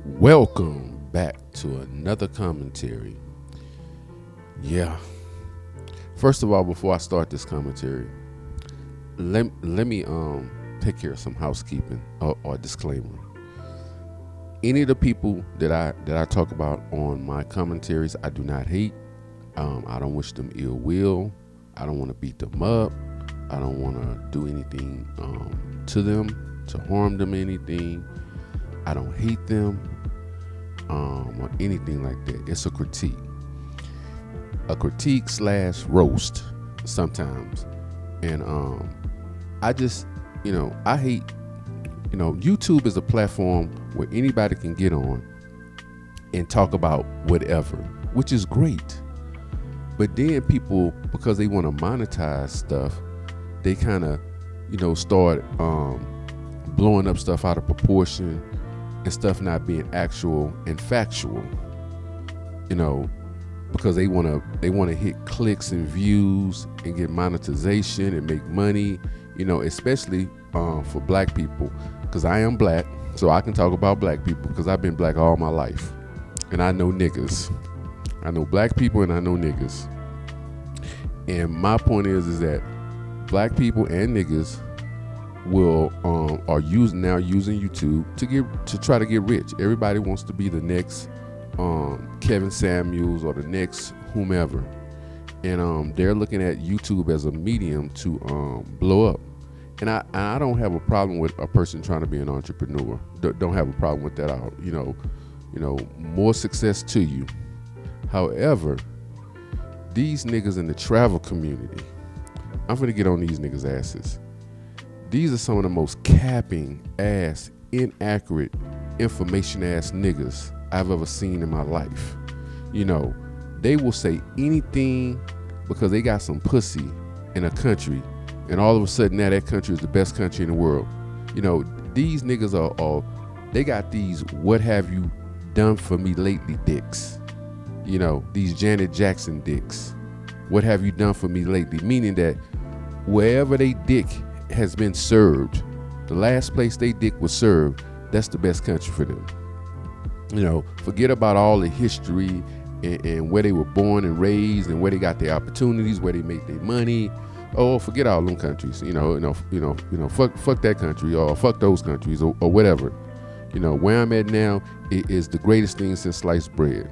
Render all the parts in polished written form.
Welcome back to another commentary. Yeah. First of all, before I start this commentary, let me take care of some housekeeping or disclaimer. Any of the people that I talk about on my commentaries, I do not hate. I don't wish them ill will. I don't want to beat them up. I don't want to do anything to them, to harm them, anything. I don't hate them or anything like that. It's a critique / roast sometimes. And I just, I hate, YouTube is a platform where anybody can get on and talk about whatever, which is great. But then people, because they want to monetize stuff, they kind of, start blowing up stuff out of proportion and stuff not being actual and factual, because they want to hit clicks and views and get monetization and make money, especially for black people, because I am black, so I can talk about black people because I've been black all my life, and I know niggas. I know black people and I know niggas. And my point is that black people and niggas are using YouTube to try to get rich. Everybody wants to be the next Kevin Samuels or the next whomever, and they're looking at YouTube as a medium to blow up. And I don't have a problem with a person trying to be an entrepreneur. Don't have a problem with that at all. More success to you. However, these niggas in the travel community, I'm finna get on these niggas' asses. These are some of the most capping ass, inaccurate, information ass niggas I've ever seen in my life. They will say anything because they got some pussy in a country, and all of a sudden now that country is the best country in the world. These niggas are they got these what have you done for me lately dicks. These Janet Jackson dicks. What have you done for me lately? Meaning that wherever they dick has been served, the last place they dick was served, that's the best country for them. Forget about all the history and where they were born and raised and where they got their opportunities, where they make their money. Oh, forget all them countries. Fuck that country or fuck those countries or whatever. Where I'm at now is the greatest thing since sliced bread.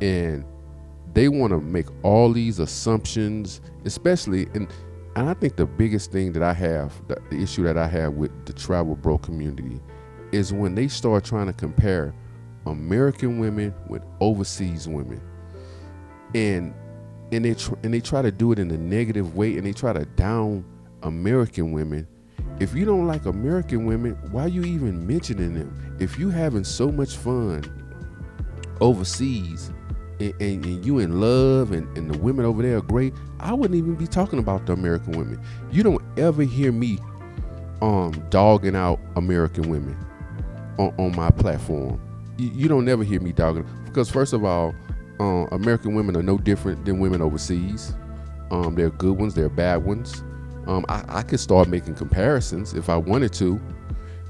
And they want to make all these assumptions, especially, and I think the biggest thing that I have, the issue that I have with the travel bro community, is when they start trying to compare American women with overseas women, and they try to do it in a negative way, and they try to down American women. If you don't like American women, why are you even mentioning them? If you having so much fun overseas and you in love and the women over there are great, I wouldn't even be talking about the American women. You don't ever hear me dogging out American women on my platform. You don't ever hear me dogging, because first of all, American women are no different than women overseas. There are good ones, there are bad ones. I could start making comparisons if I wanted to,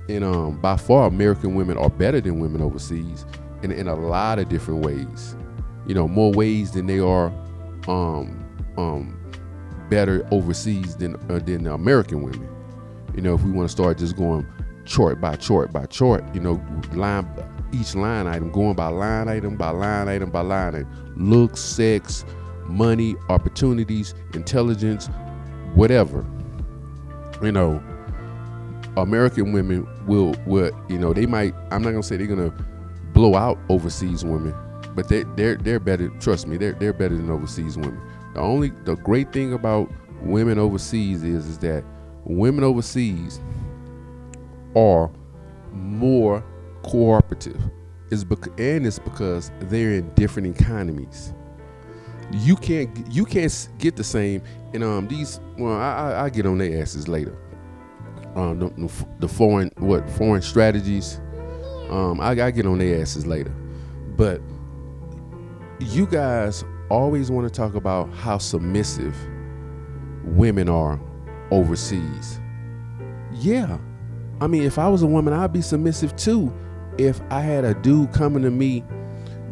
and by far American women are better than women overseas in a lot of different ways. More ways than they are better overseas than the American women. If we want to start just going chart by chart by chart, each line item, going by line item by line item by line item, looks, sex, money, opportunities, intelligence, whatever. American women will they might, I'm not gonna say they're gonna blow out overseas women, but they're better. Trust me, they're better than overseas women. The great thing about women overseas is that women overseas are more cooperative. It's because they're in different economies. You can't get the same. And I get on their asses later. The foreign strategies. I get on their asses later. But you guys always want to talk about how submissive women are overseas. Yeah. I mean, if I was a woman, I'd be submissive too. if I had a dude coming to me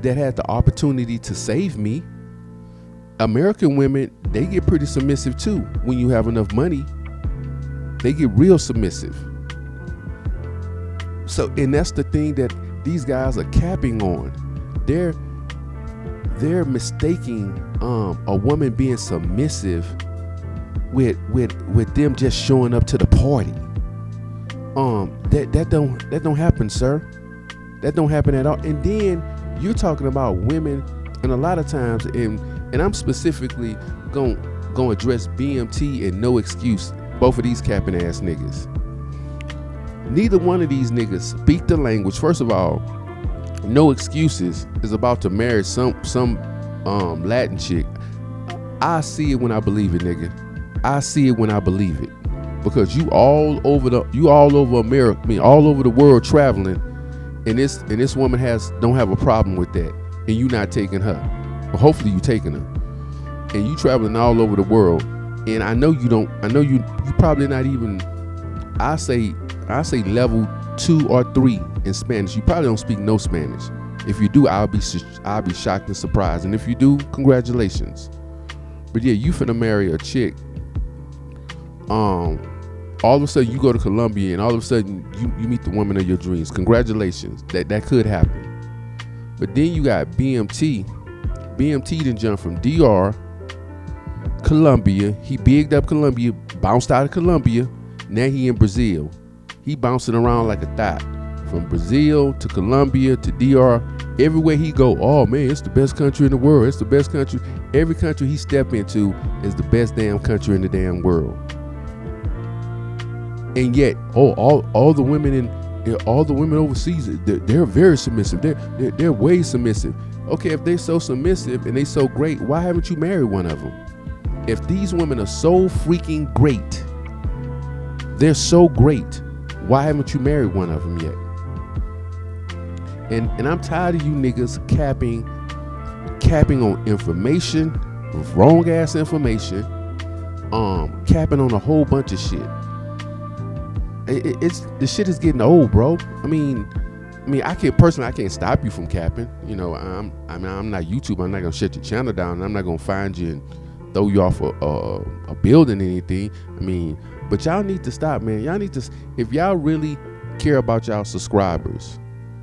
that had the opportunity to save me, American women, they get pretty submissive too. When you have enough money, they get real submissive. So, and that's the thing that these guys are capping on. They're mistaking a woman being submissive with them just showing up to the party. That don't happen, sir. That don't happen at all. And then you're talking about women, and a lot of times, and I'm specifically gonna address BMT and No Excuse, both of these capping ass niggas. Neither one of these niggas speak the language. First of all, No Excuses is about to marry some Latin chick. I see it when I believe it, nigga. I see it when I believe it, because you all over America, I mean all over the world traveling, and this woman don't have a problem with that, and you not taking her. Well, hopefully you taking her, and you traveling all over the world, and I know you probably not even. I say level 2 or 3 in Spanish. You probably don't speak no Spanish. If you do, I'll be shocked and surprised. And if you do, congratulations. But yeah, you finna marry a chick. All of a sudden you go to Colombia, and all of a sudden you meet the woman of your dreams. Congratulations. That could happen. But then you got BMT. BMT done jumped from DR, Colombia. He bigged up Colombia, bounced out of Colombia. Now he in Brazil. He bouncing around like a thot. From Brazil to Colombia to DR. Everywhere he go, oh man, it's the best country in the world. It's the best country. Every country he step into is the best damn country in the damn world. And yet, all the women overseas, they're very submissive. They're way submissive. Okay, if they're so submissive and they so great, why haven't you married one of them? If these women are so freaking great, they're so great, why haven't you married one of them yet? And I'm tired of you niggas capping on information, wrong ass information, capping on a whole bunch of shit. The shit is getting old, bro. I mean, I can't stop you from capping. You know, I'm not YouTube. I'm not gonna shut your channel down. I'm not gonna find you and throw you off a building or anything. I mean, but y'all need to stop, man. Y'all need to, if y'all really care about y'all subscribers,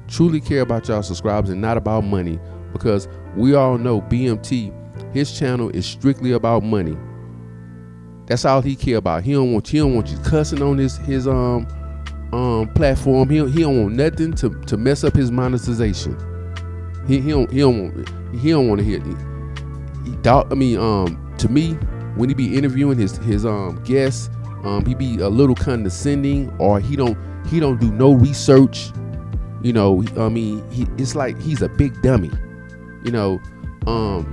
truly care about y'all subscribers and not about money, because we all know BMT, his channel is strictly about money. That's all he care about. He don't want you cussing on his platform. He don't want nothing to mess up his monetization. He don't want to hear it. To me, when he be interviewing his guests, he be a little condescending, or he don't do no research. You know, it's like he's a big dummy. You know,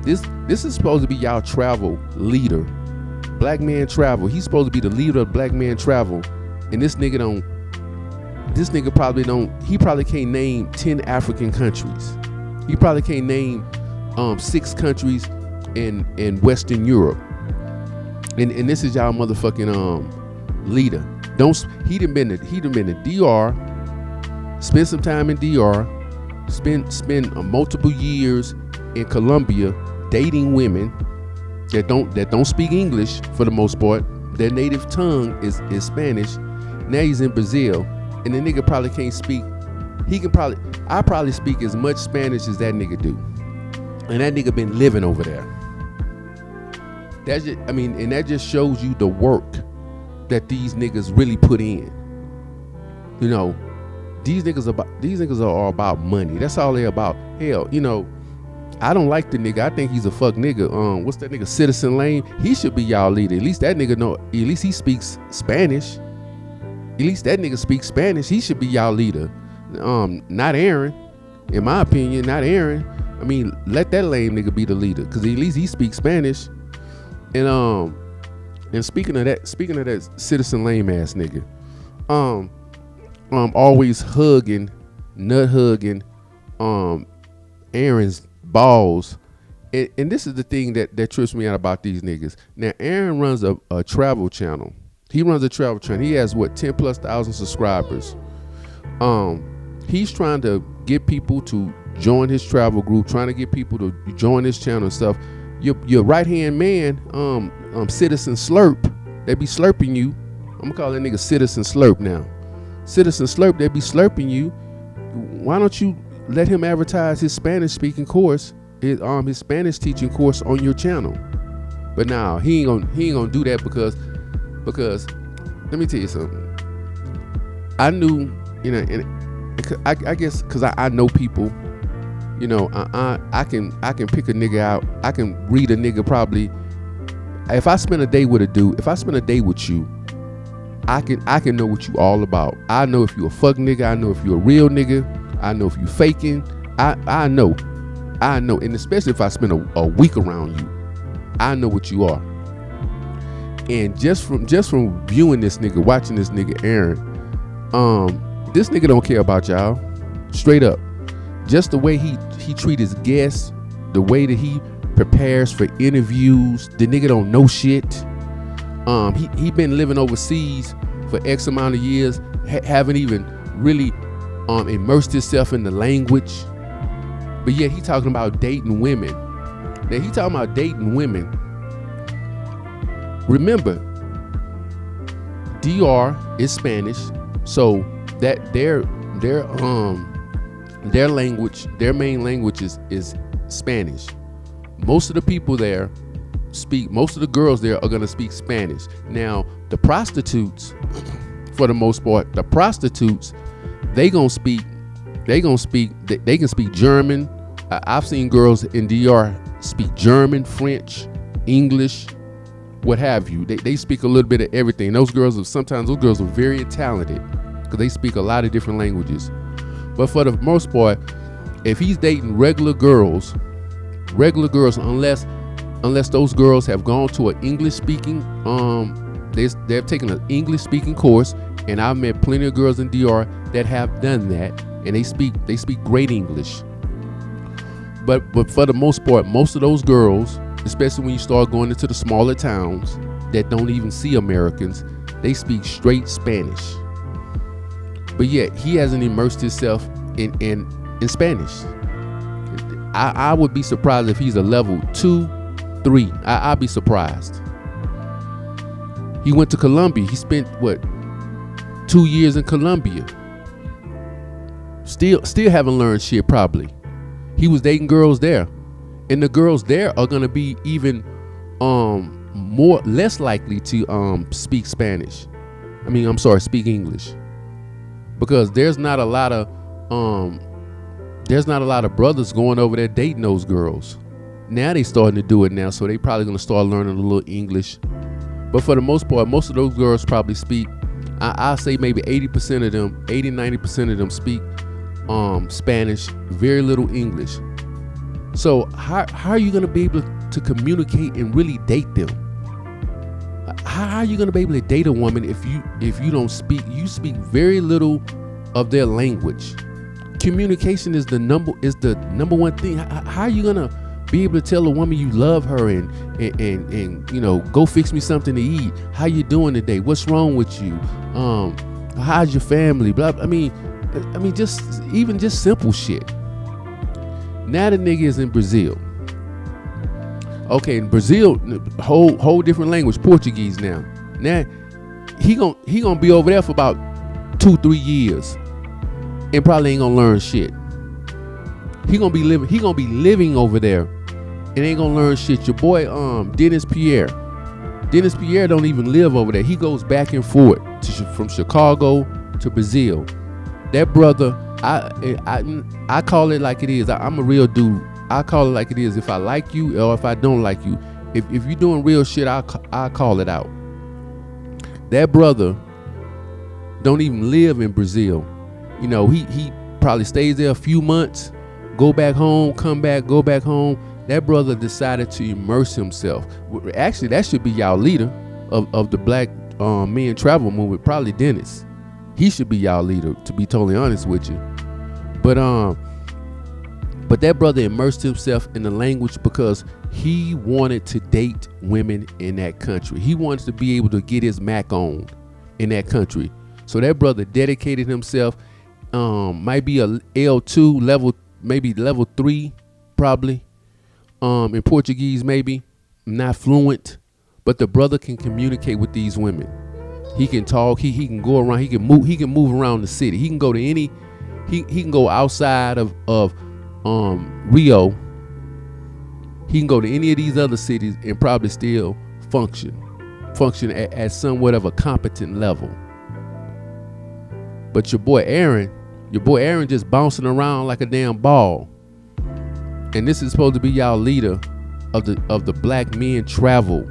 this is supposed to be y'all travel leader, Black Man Travel. He's supposed to be the leader of Black Man Travel, and this nigga probably can't name 10 African countries. He probably can't name 6 countries in Western Europe. And this is y'all motherfucking leader. He done been to DR, spent some time in DR, spent multiple years in Colombia dating women that don't speak English for the most part. Their native tongue is Spanish. Now he's in Brazil, and the nigga probably can't speak. I probably speak as much Spanish as that nigga do, and that nigga been living over there. And that just shows you the work that these niggas really put in. You know, these niggas are about money. That's all they about. Hell, you know, I don't like the nigga. I think he's a fuck nigga. What's that nigga? Citizen Lane. He should be y'all leader. At least that nigga know. At least he speaks Spanish. At least that nigga speaks Spanish. He should be y'all leader. Not Aaron. In my opinion, not Aaron. I mean, let that lame nigga be the leader, because at least he speaks Spanish. And speaking of that Citizen Lame ass nigga, always nut hugging, Aaron's balls, and this is the thing that trips me out about these niggas. Now, Aaron runs a travel channel. He runs a travel channel. He has 10,000+ subscribers. he's trying to get people to join his travel group, trying to get people to join his channel and stuff. Your right hand man, Citizen Slurp, they be slurping you. I'm gonna call that nigga Citizen Slurp now. Citizen Slurp, they be slurping you. Why don't you let him advertise his Spanish speaking course, his Spanish teaching course on your channel? But now he ain't gonna do that because let me tell you something. I knew, you know, and I guess because I know people, you know, I can pick a nigga out. I can read a nigga probably. If I spend a day with a dude, if I spend a day with you, I can know what you all about. I know if you a fuck nigga. I know if you a real nigga. I know if you faking. I know, and especially if I spend a week around you, I know what you are. And just from viewing this nigga, watching this nigga Aaron, this nigga don't care about y'all, straight up. Just the way he treat his guests, the way that he prepares for interviews, the nigga don't know shit. He been living overseas for X amount of years, haven't even really immersed himself in the language. But yet he talking about dating women. Now he talking about dating women. Remember, DR is Spanish, so that their language, their main language is Spanish. Most of the people there most of the girls there are gonna speak Spanish. Now, the prostitutes, for the most part, they can speak German. I've seen girls in DR speak German, French, English, what have you. They speak a little bit of everything. Sometimes those girls are very talented because they speak a lot of different languages. But for the most part, if he's dating regular girls, unless those girls have gone to an English speaking, they've taken an English speaking course, and I've met plenty of girls in DR that have done that, and they speak great English. But for the most part, most of those girls, especially when you start going into the smaller towns that don't even see Americans, they speak straight Spanish. But yet he hasn't immersed himself in Spanish. I would be surprised if he's a level 2, 3. I'd be surprised. He went to Colombia. He spent 2 years in Colombia. Still haven't learned shit probably. He was dating girls there, and the girls there are gonna be even less likely to speak Spanish. Speak English, because there's not a lot of brothers going over there dating those girls. Now they starting to do it now, so they probably gonna start learning a little English. But for the most part, most of those girls probably speak, I'll say maybe 80% of them, 80-90% of them speak Spanish, very little English. So how are you gonna be able to communicate and really date them? How are you gonna be able to date a woman if you don't speak? You speak very little of their language. Communication is the number one thing. How are you gonna be able to tell a woman you love her and you know, go fix me something to eat? How you doing today? What's wrong with you? How's your family? Blah. I mean, just simple shit. Now the nigga is in Brazil. Okay, in Brazil, whole different language, Portuguese now. Now he gonna be over there for about 2-3 years, and probably ain't gonna learn shit. He gonna be living over there, and ain't gonna learn shit. Your boy Dennis Pierre don't even live over there. He goes back and forth from Chicago to Brazil. That brother, I call it like it is. I'm a real dude. I call it like it is. If I like you or if I don't like you, if you're doing real shit, I'll call it out. That brother don't even live in Brazil. You know, he probably stays there a few months, go back home, come back, go back home. That brother decided to immerse himself. Actually, that should be y'all leader of the black men travel movement, probably Dennis. He should be y'all leader, to be totally honest with you. But that brother immersed himself in the language because he wanted to date women in that country. He wanted to be able to get his Mac on in that country. So that brother dedicated himself, might be a L2 level, maybe level 3, probably. In Portuguese, maybe not fluent, but the brother can communicate with these women. He can talk. He can go around. He can move around the city. He can go to any. He can go outside of Rio. He can go to any of these other cities and probably still function at somewhat of a competent level. But your boy Aaron just bouncing around like a damn ball. And this is supposed to be y'all leader of the black men travel.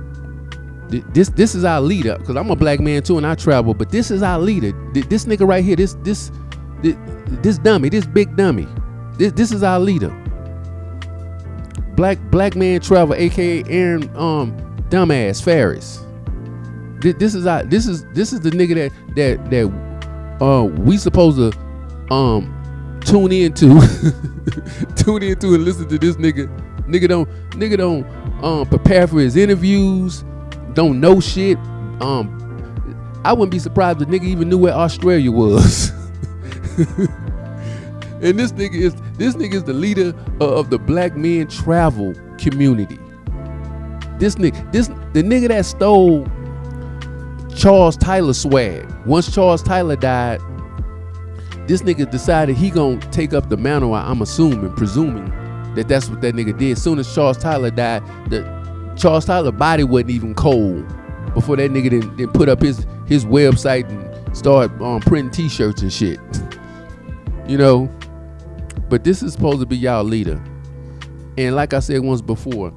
This is our leader, because I'm a black man too and I travel, but this is our leader. This nigga right here, this dummy, this big dummy. This is our leader. Black man travel, aka Aaron dumbass FARRIS. This is the nigga that we supposed to tune into and listen to this nigga. Nigga don't prepare for his interviews, don't know shit. I wouldn't be surprised if the nigga even knew where Australia was. And this nigga is the leader of the black men travel community. The nigga that stole Charles Tyler swag. Once Charles Tyler died, this nigga decided he gonna take up the mantle. I'm presuming that that's what that nigga did. As soon as Charles Tyler died, the Charles Tyler body wasn't even cold before that nigga didn't put up his website and start printing t-shirts and shit. You know, but this is supposed to be y'all leader. And like I said once before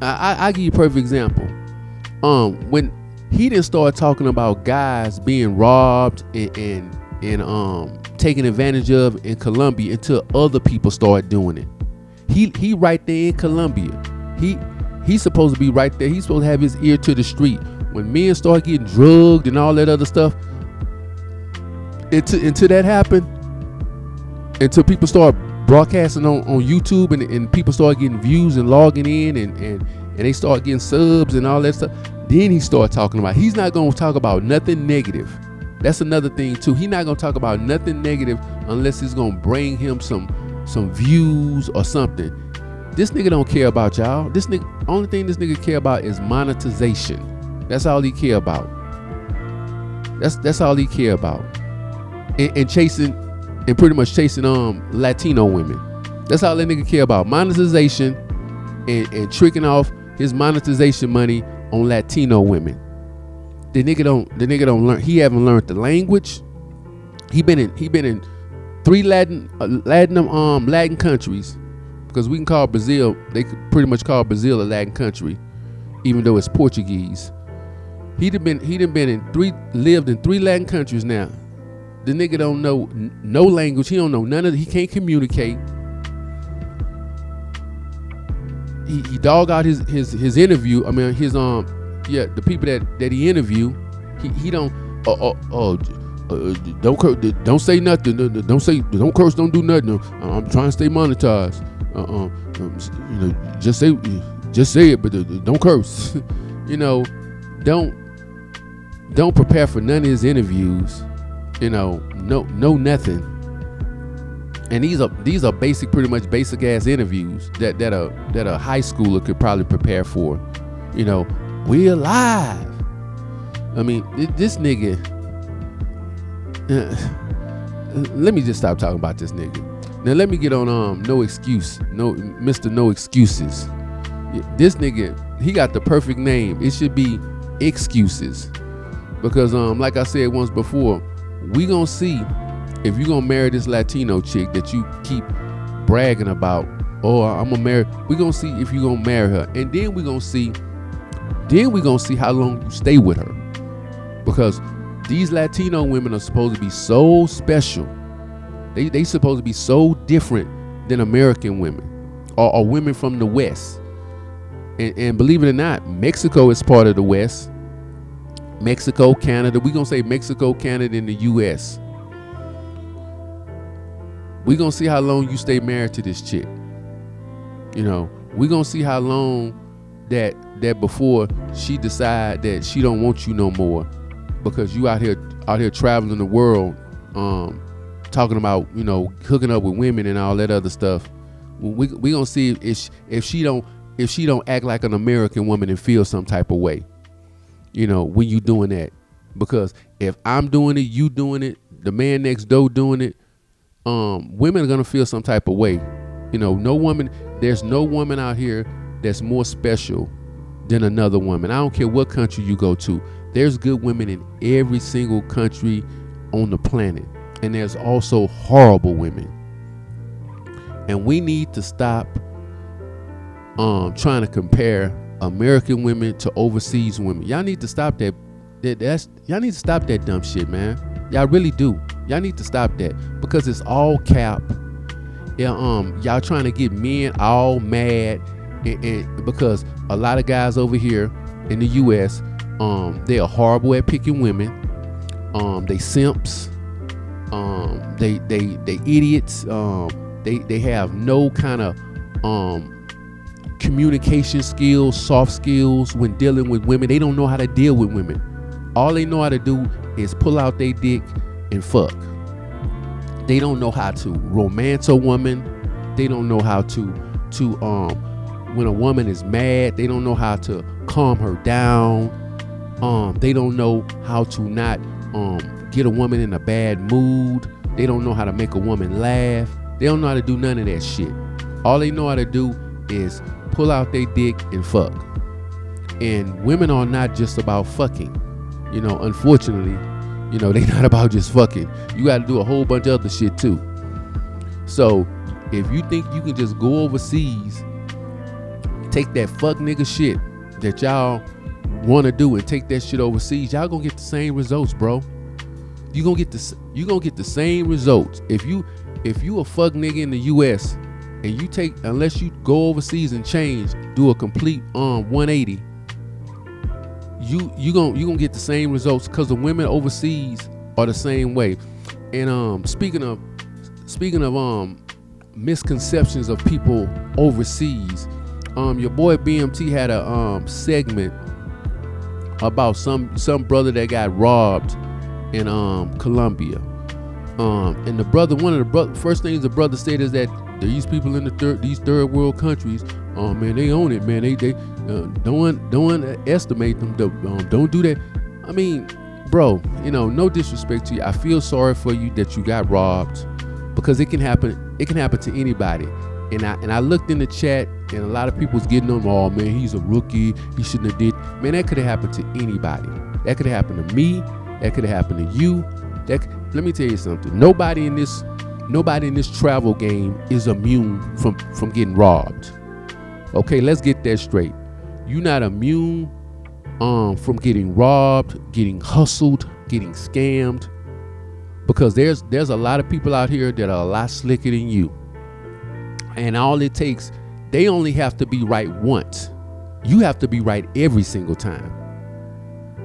I give you a perfect example. When he didn't start talking about guys being robbed and taken advantage of in Colombia until other people started doing it. He right there in Colombia. He's supposed to be right there. He's supposed to have his ear to the street. When men start getting drugged and all that other stuff, until that happened, until people start broadcasting on YouTube and people start getting views and logging in and they start getting subs and all that stuff, then he started talking about. He's not going to talk about nothing negative. That's another thing too. He's not going to talk about nothing negative unless it's going to bring him some views or something. This nigga don't care about y'all. This nigga, only thing this nigga care about is monetization. That's all he care about. That's all he care about. And chasing, and pretty much chasing Latino women. That's all that nigga care about. Monetization and tricking off his monetization money on Latino women. The nigga don't learn. He haven't learned the language. He been in 3 Latin countries, because we can call Brazil. They could pretty much call Brazil a Latin country, even though it's Portuguese. Lived in 3 Latin countries now. The nigga don't know no language. He don't know none of it. He can't communicate. He dog out his interview. I mean the people that he interviewed. He don't don't say nothing. Don't curse. Don't do nothing. I'm trying to stay monetized. Just say it, but don't curse. Don't prepare for none of his interviews. No nothing. And these are pretty much basic ass interviews that a high schooler could probably prepare for. We're live. I mean, this nigga. Let me just stop talking about this nigga. Now let me get on no excuse, Mr. No Excuses. This nigga, he got the perfect name. It should be Excuses, because like I said once before, we gonna see if you gonna marry this Latino chick that you keep bragging about. Oh, I'm gonna marry. We gonna see if you gonna marry her, and then we gonna see how long you stay with her, because these Latino women are supposed to be so special. They supposed to be so different than American women or women from the West. And believe it or not, Mexico is part of the West. Mexico, Canada. We're going to say Mexico, Canada, and the U.S. We're going to see how long you stay married to this chick. We're going to see how long that before she decide that she don't want you no more because you out here traveling the world, talking about, you know, hooking up with women and all that other stuff. We gonna see if she don't act like an American woman and feel some type of way, you know, when you doing that. Because if I'm doing it, you doing it, the man next door doing it, women are gonna feel some type of way. You know, there's no woman out here that's more special than another woman. I don't care what country you go to. There's good women in every single country on the planet. And there's also horrible women. And we need to stop trying to compare American women to overseas women. Y'all need to stop that. Y'all need to stop that dumb shit, man. Y'all really do. Y'all need to stop that because it's all cap. Y'all trying to get men all mad, and because a lot of guys over here in the U.S. They are horrible at picking women. They simps. They idiots. They have no kind of communication skills, soft skills when dealing with women. They don't know how to deal with women. All they know how to do is pull out their dick and fuck. They don't know how to romance a woman. They don't know how to when a woman is mad, they don't know how to calm her down. They don't know how to not get a woman in a bad mood. They don't know how to make a woman laugh. They don't know how to do none of that shit. All they know how to do is pull out their dick and fuck. And women are not just about fucking. You know, unfortunately, you know, they not about just fucking. You got to do a whole bunch of other shit too. So if you think you can just go overseas, take that fuck nigga shit that y'all want to do and take that shit overseas, y'all gonna get the same results, bro. You gonna get the same results. If you a fuck nigga in the US and you take, unless you go overseas and change, do a complete 180, you gonna get the same results because the women overseas are the same way. And speaking of misconceptions of people overseas, your boy BMT had a segment about some brother that got robbed in Colombia. And the brother, first things the brother said is that these people in these third world countries, man, they own it, man. They don't estimate them. Don't do that. I mean, bro, you know, no disrespect to you. I feel sorry for you that you got robbed because it can happen. It can happen to anybody. And I looked in the chat and a lot of people's getting on, oh man, he's a rookie. He shouldn't have did. Man, that could have happened to anybody. That could have happened to me. That could have happened to you. Let me tell you something. Nobody in this travel game is immune from getting robbed. Okay, let's get that straight. You're not immune from getting robbed, getting hustled, getting scammed, because there's a lot of people out here that are a lot slicker than you. And all it takes, they only have to be right once. You have to be right every single time.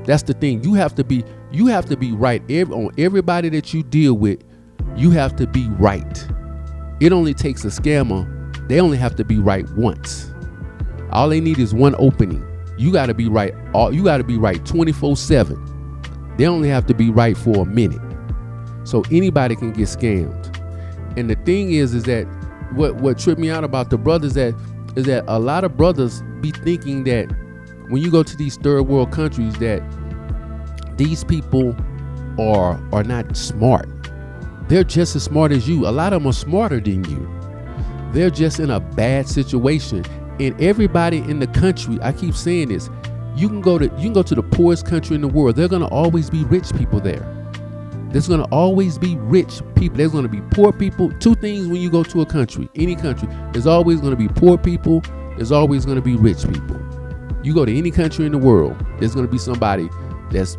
That's the thing. You have to be right on everybody that you deal with. You have to be right. It only takes a scammer. They only have to be right once. All they need is one opening. You got to be right. You got to be right 24/7. They only have to be right for a minute. So anybody can get scammed. And the thing is that what tripped me out about the brothers is that a lot of brothers be thinking that when you go to these third world countries that these people are not smart. They're just as smart as you. A lot of them are smarter than you. They're just in a bad situation. And everybody in the country, I keep saying this, you can go to the poorest country in the world. There are gonna always be rich people there. There's gonna always be rich people. There's gonna be poor people. Two things when you go to a country, any country, there's always gonna be poor people. There's always gonna be rich people. You go to any country in the world, there's gonna be somebody that's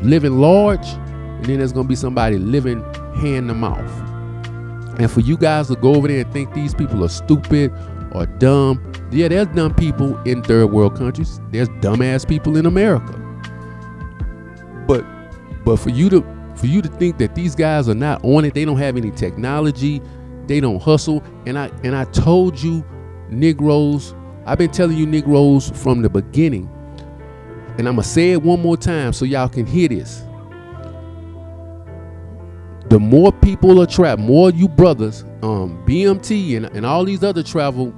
living large, and then there's gonna be somebody living hand to mouth. And for you guys to go over there and think these people are stupid or dumb, yeah, there's dumb people in third world countries. There's dumbass people in America. But for you to think that these guys are not on it, they don't have any technology, they don't hustle. And I told you, Negroes, I've been telling you Negroes from the beginning, and I'm going to say it one more time so y'all can hear this. The more people are trapped, more you brothers, BMT and all these other travel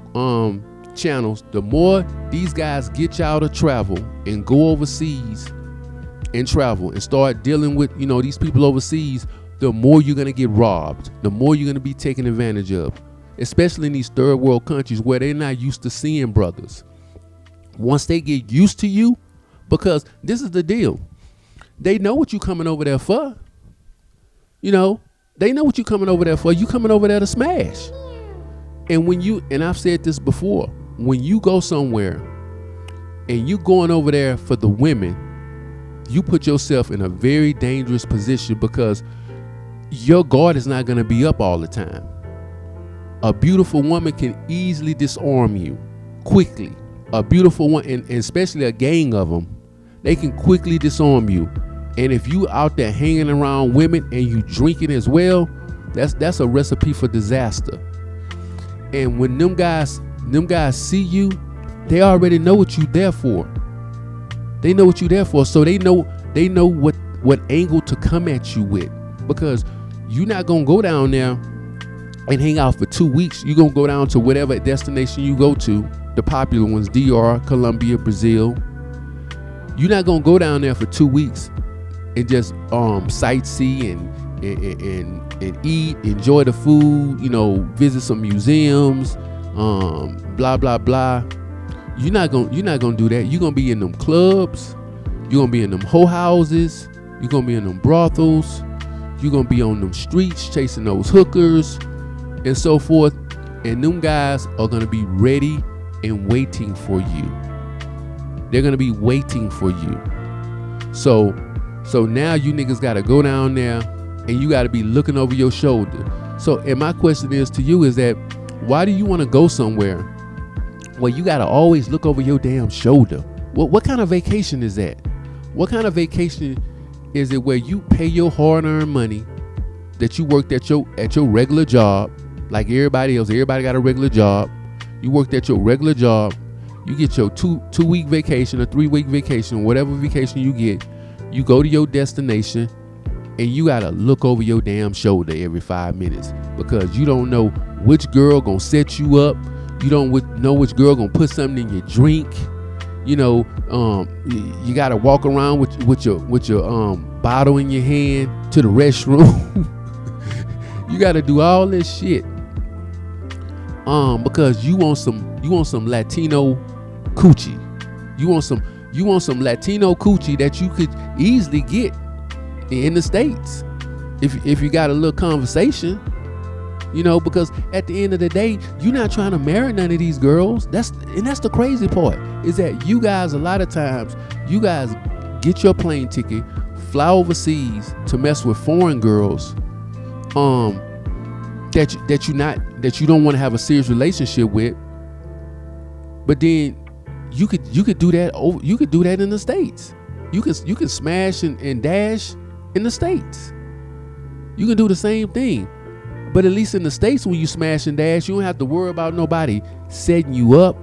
channels, the more these guys get y'all to travel and go overseas and travel and start dealing with, these people overseas, the more you're going to get robbed, the more you're going to be taken advantage of, especially in these third world countries where they're not used to seeing brothers. Once they get used to you, because this is the deal, they know what you coming over there for. They know what you coming over there for. You coming over there to smash. And I've said this before, when you go somewhere and you going over there for the women, you put yourself in a very dangerous position because your guard is not going to be up all the time. A beautiful woman can easily disarm you quickly. A beautiful one, and especially a gang of them, they can quickly disarm you. And if you out there hanging around women and you drinking as well, that's a recipe for disaster. And when them guys see you, they already know what you there for. They know what you there for, so they know what angle to come at you with, because you're not gonna go down there and hang out for 2 weeks. You're gonna go down to whatever destination you go to, the popular ones, DR, Colombia, Brazil. You're not gonna go down there for 2 weeks and just sightsee and eat, enjoy the food, visit some museums, blah blah blah. You're not gonna do that. You're gonna be in them clubs, you're gonna be in them hoe houses, you're gonna be in them brothels, you're gonna be on them streets chasing those hookers and so forth. And them guys are gonna be ready and waiting for you. They're gonna be waiting for you. So now you niggas gotta go down there and you gotta be looking over your shoulder. So, and my question is to you is that, why do you wanna go somewhere where you gotta always look over your damn shoulder? What kind of vacation is that? What kind of vacation is it where you pay your hard-earned money that you worked at your regular job, like everybody else? Everybody got a regular job. You worked at your regular job. You get your two-week vacation, a 3-week vacation, whatever vacation you get. You go to your destination and you gotta look over your damn shoulder every 5 minutes because you don't know which girl gonna set you up. You don't know which girl gonna put something in your drink. You gotta walk around with your bottle in your hand to the restroom. You gotta do all this shit because you want some Latino coochie. You want some Latino coochie that you could easily get in the States if you got a little conversation, because at the end of the day, you're not trying to marry none of these girls. That's the crazy part, is that you guys, a lot of times, you guys get your plane ticket, fly overseas to mess with foreign girls that you don't want to have a serious relationship with, but then you could do that in the States. You can smash and dash in the States. You can do the same thing. But at least in the States, when you smash and dash, you don't have to worry about nobody setting you up.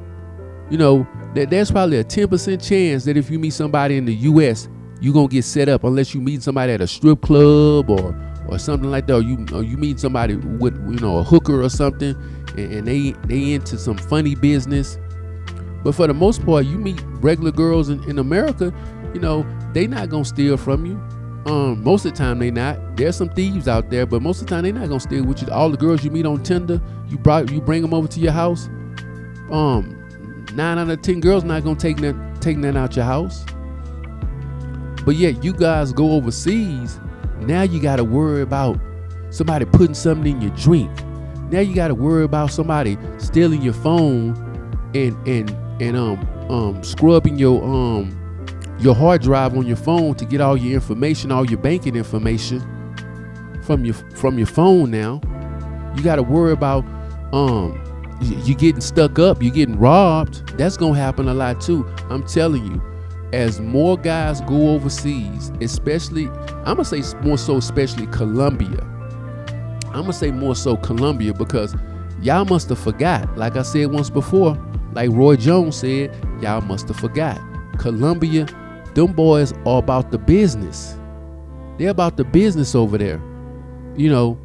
That there's probably a 10% chance that if you meet somebody in the US, you're gonna get set up, unless you meet somebody at a strip club or something like that, or you meet somebody with a hooker or something, and they into some funny business. But for the most part, you meet regular girls in America, they not gonna steal from you. Most of the time they not. There's some thieves out there, but most of the time they not gonna steal with you. All the girls you meet on Tinder, you bring them over to your house. 9 out of 10 girls not gonna take that out your house. But yet you guys go overseas. Now you gotta worry about somebody putting something in your drink. Now you gotta worry about somebody stealing your phone and scrubbing your hard drive on your phone to get all your information, all your banking information from your phone. Now you got to worry about you getting stuck up, you getting robbed. That's gonna happen a lot too. I'm telling you, as more guys go overseas, especially especially Colombia. I'm gonna say more so Colombia, because y'all must have forgot, like I said once before, like Roy Jones said, y'all must have forgot. Colombia, them boys are about the business. They're about the business over there. You know,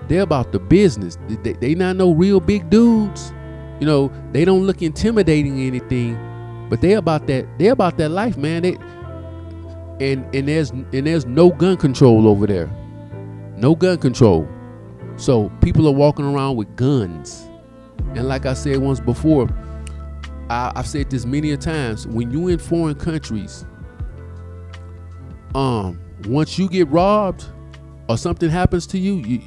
they're about the business. They not no real big dudes. You know, they don't look intimidating or anything, but they about that. They're about that life, man. There's no gun control over there. No gun control. So people are walking around with guns. And like I said once before, I've said this many a times. When you in foreign countries, once you get robbed or something happens to you,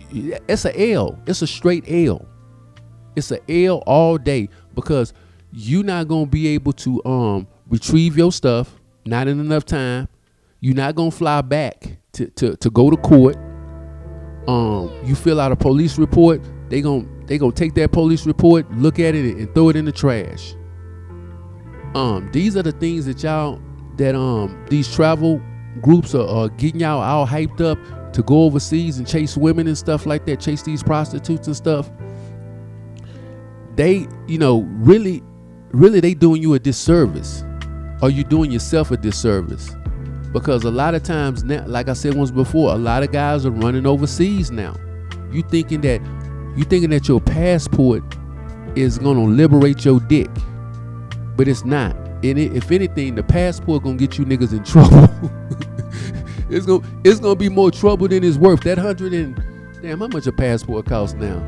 it's a L. It's a straight L. It's a L all day, because you're not gonna be able to retrieve your stuff, not in enough time. You're not gonna fly back to go to court. You fill out a police report, they gonna take that police report, look at it, and throw it in the trash. These are the things that these travel groups are getting y'all all hyped up to go overseas and chase women and stuff like that, chase these prostitutes and stuff. They, really they doing you a disservice, or you doing yourself a disservice, because a lot of times now, like I said once before, a lot of guys are running overseas now. You thinking that your passport is gonna liberate your dick, but it's not. And if anything, the passport gonna get you niggas in trouble. It's gonna be more trouble than it's worth. That damn, how much a passport costs now?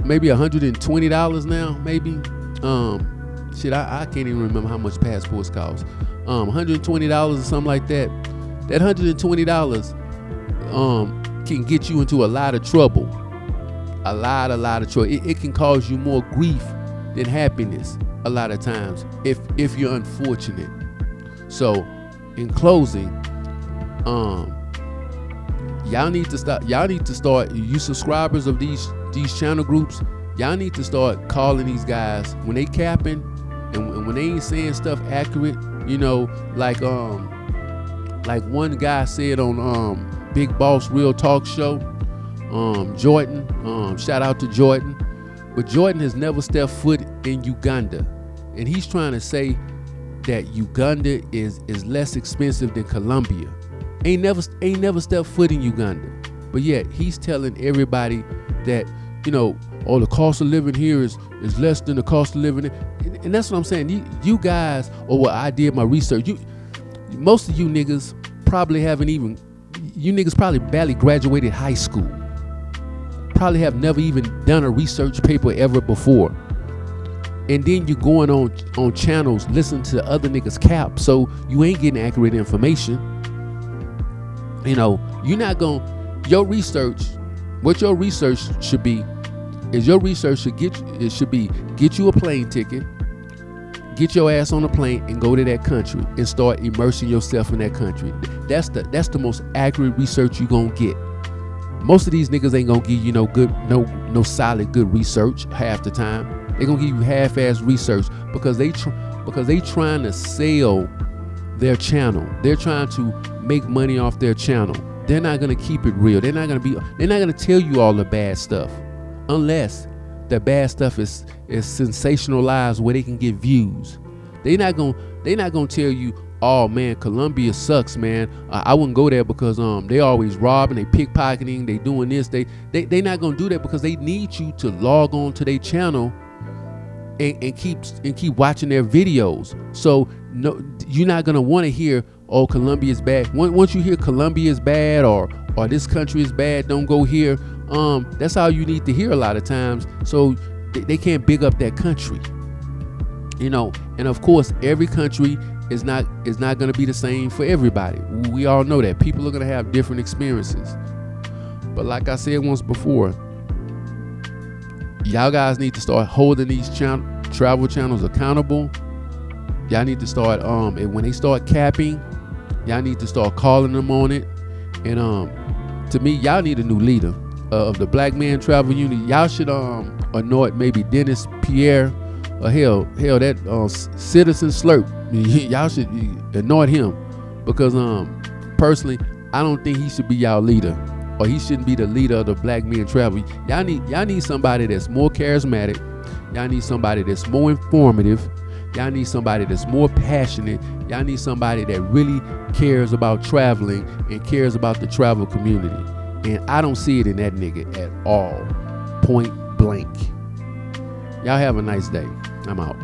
Maybe $120 now, maybe. I can't even remember how much passports cost. $120 or something like that. That $120 can get you into a lot of trouble. A lot of trouble. It can cause you more grief than happiness a lot of times if you're unfortunate. So, in closing, y'all need to start. You subscribers of these channel groups, y'all need to start calling these guys when they capping and when they ain't saying stuff accurate. Like one guy said on Big Boss Real Talk Show, Jordan. Shout out to Jordan, but Jordan has never stepped foot in Uganda, and he's trying to say that Uganda is less expensive than Colombia. Ain't never stepped foot in Uganda, but yet he's telling everybody that the cost of living here is less than the cost of living, and that's what I'm saying. You guys, or what I did my research. Most of you niggas probably probably barely graduated high school. Probably have never even done a research paper ever before. And then you're going on channels, listening to other niggas cap, so you ain't getting accurate information. You're not your research, what your research should be, is your research should get you a plane ticket, get your ass on a plane and go to that country and start immersing yourself in that country. That's the most accurate research you gonna get. Most of these niggas ain't gonna give you no solid good research half the time. They gonna give you half-ass research because they trying to sell their channel. They're trying to make money off their channel. They're not gonna keep it real. They're not gonna tell you all the bad stuff, unless the bad stuff is sensationalized where they can get views. They're not gonna tell you, oh man, Colombia sucks, man. I wouldn't go there because they always robbing, they pickpocketing, they doing this. They not gonna do that because they need you to log on to their channel and keep watching their videos. So no, you're not gonna want to hear, oh, Colombia is bad. Once you hear Colombia is bad or this country is bad, don't go here. That's all you need to hear a lot of times. So they can't big up that country. And of course, every country is not going to be the same for everybody. We all know that people are going to have different experiences. But like I said once before, y'all guys need to start holding these travel channels accountable. Y'all need to start and when they start capping, y'all need to start calling them on it. And to me, y'all need a new leader of the Black Man Travel Unit. Y'all should anoint maybe Dennis Pierre, or hell that Citizen Slurp. Y'all should anoint him, because personally, I don't think he should be y'all leader, or he shouldn't be the leader of the Black Men Travel. Y'all need somebody that's more charismatic. Y'all need somebody that's more informative. Y'all need somebody that's more passionate. Y'all need somebody that really cares about traveling and cares about the travel community. And I don't see it in that nigga at all. Point blank. Y'all have a nice day. I'm out.